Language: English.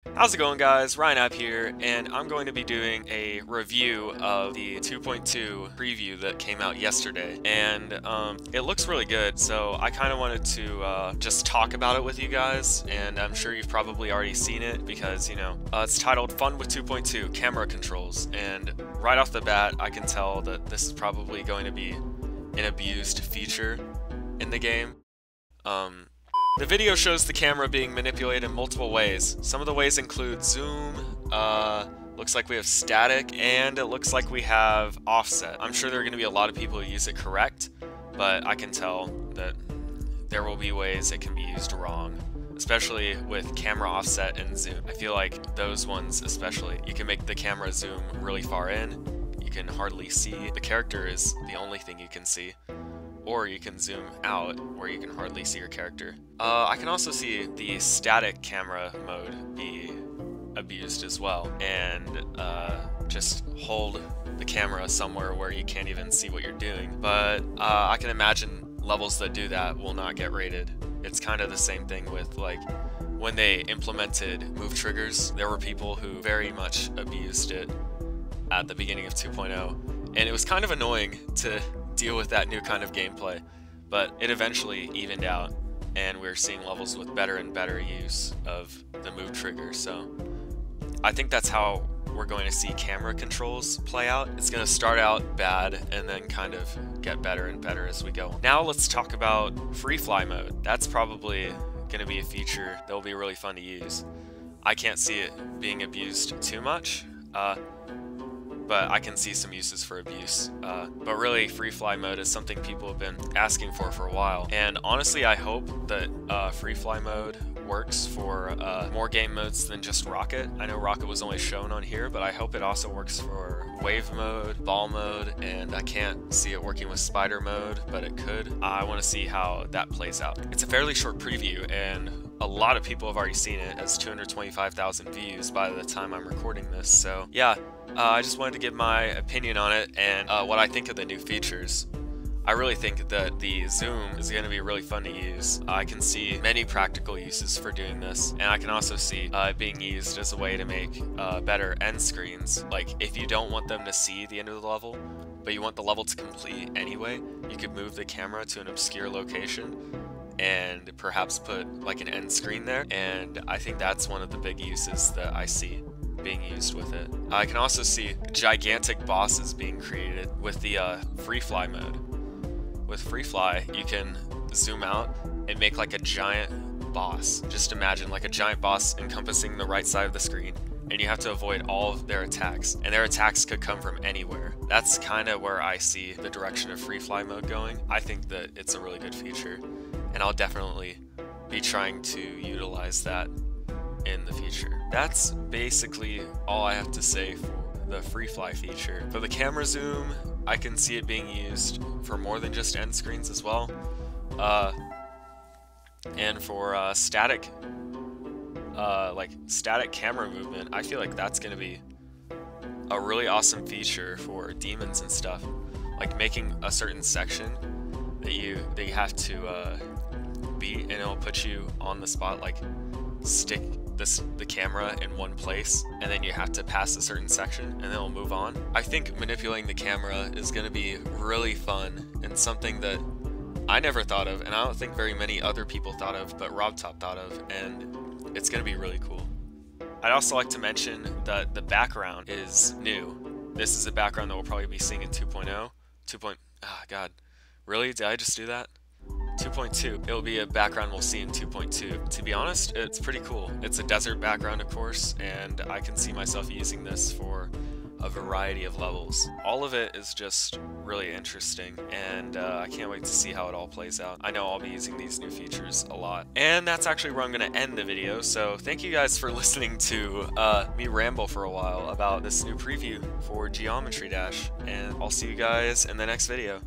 How's it going, guys? RyanAB here, and I'm going to be doing a review of the 2.2 preview that came out yesterday, and it looks really good, so I kind of wanted to just talk about it with you guys, and I'm sure you've probably already seen it because, it's titled Fun with 2.2 Camera Controls, and right off the bat, I can tell that this is probably going to be an abused feature in the game. The video shows the camera being manipulated in multiple ways. Some of the ways include zoom, looks like we have static, and it looks like we have offset. I'm sure there are going to be a lot of people who use it correct, but I can tell that there will be ways it can be used wrong, especially with camera offset and zoom. I feel like those ones especially. You can make the camera zoom really far in, you can hardly see. The character is the only thing you can see. Or you can zoom out where you can hardly see your character. I can also see the static camera mode be abused as well, and just hold the camera somewhere where you can't even see what you're doing. But I can imagine levels that do that will not get rated. It's kind of the same thing with like when they implemented move triggers. There were people who very much abused it at the beginning of 2.0, and it was kind of annoying to deal with that new kind of gameplay, but it eventually evened out, and we're seeing levels with better and better use of the move trigger. So I think that's how we're going to see camera controls play out. It's going to start out bad and then kind of get better and better as we go. Now let's talk about free fly mode. That's probably going to be a feature that will be really fun to use. I can't see it being abused too much, but I can see some uses for abuse. But really, free fly mode is something people have been asking for a while. And honestly, I hope that free fly mode works for more game modes than just rocket. I know rocket was only shown on here, but I hope it also works for wave mode, ball mode, and I can't see it working with spider mode, but it could. I want to see how that plays out. It's a fairly short preview, and a lot of people have already seen it. It has 225,000 views by the time I'm recording this. So yeah, I just wanted to give my opinion on it and what I think of the new features. I really think that the zoom is going to be really fun to use. I can see many practical uses for doing this, and I can also see it being used as a way to make better end screens. Like if you don't want them to see the end of the level, but you want the level to complete anyway, you could move the camera to an obscure location and perhaps put like an end screen there, and I think that's one of the big uses that I see being used with it. I can also see gigantic bosses being created with the free fly mode. With free fly, you can zoom out and make like a giant boss. Just imagine like a giant boss encompassing the right side of the screen, and you have to avoid all of their attacks, and their attacks could come from anywhere. That's kind of where I see the direction of free fly mode going. I think that it's a really good feature, and I'll definitely be trying to utilize that in the future. That's basically all I have to say for the free fly feature. For the camera zoom, I can see it being used for more than just end screens as well. And for static camera movement, I feel like that's going to be a really awesome feature for demons and stuff. Like making a certain section that you have to beat, and it'll put you on the spot, like stick the camera in one place, and then you have to pass a certain section and then it'll move on. I think manipulating the camera is going to be really fun and something that I never thought of, and I don't think very many other people thought of, but RobTop thought of, and it's going to be really cool. I'd also like to mention that the background is new. This is a background that we'll probably be seeing in 2.0. God, really? Did I just do that? 2.2. It'll be a background we'll see in 2.2. To be honest, it's pretty cool. It's a desert background, of course, and I can see myself using this for a variety of levels. All of it is just really interesting, and I can't wait to see how it all plays out. I know I'll be using these new features a lot. And that's actually where I'm going to end the video, so thank you guys for listening to me ramble for a while about this new preview for Geometry Dash, and I'll see you guys in the next video.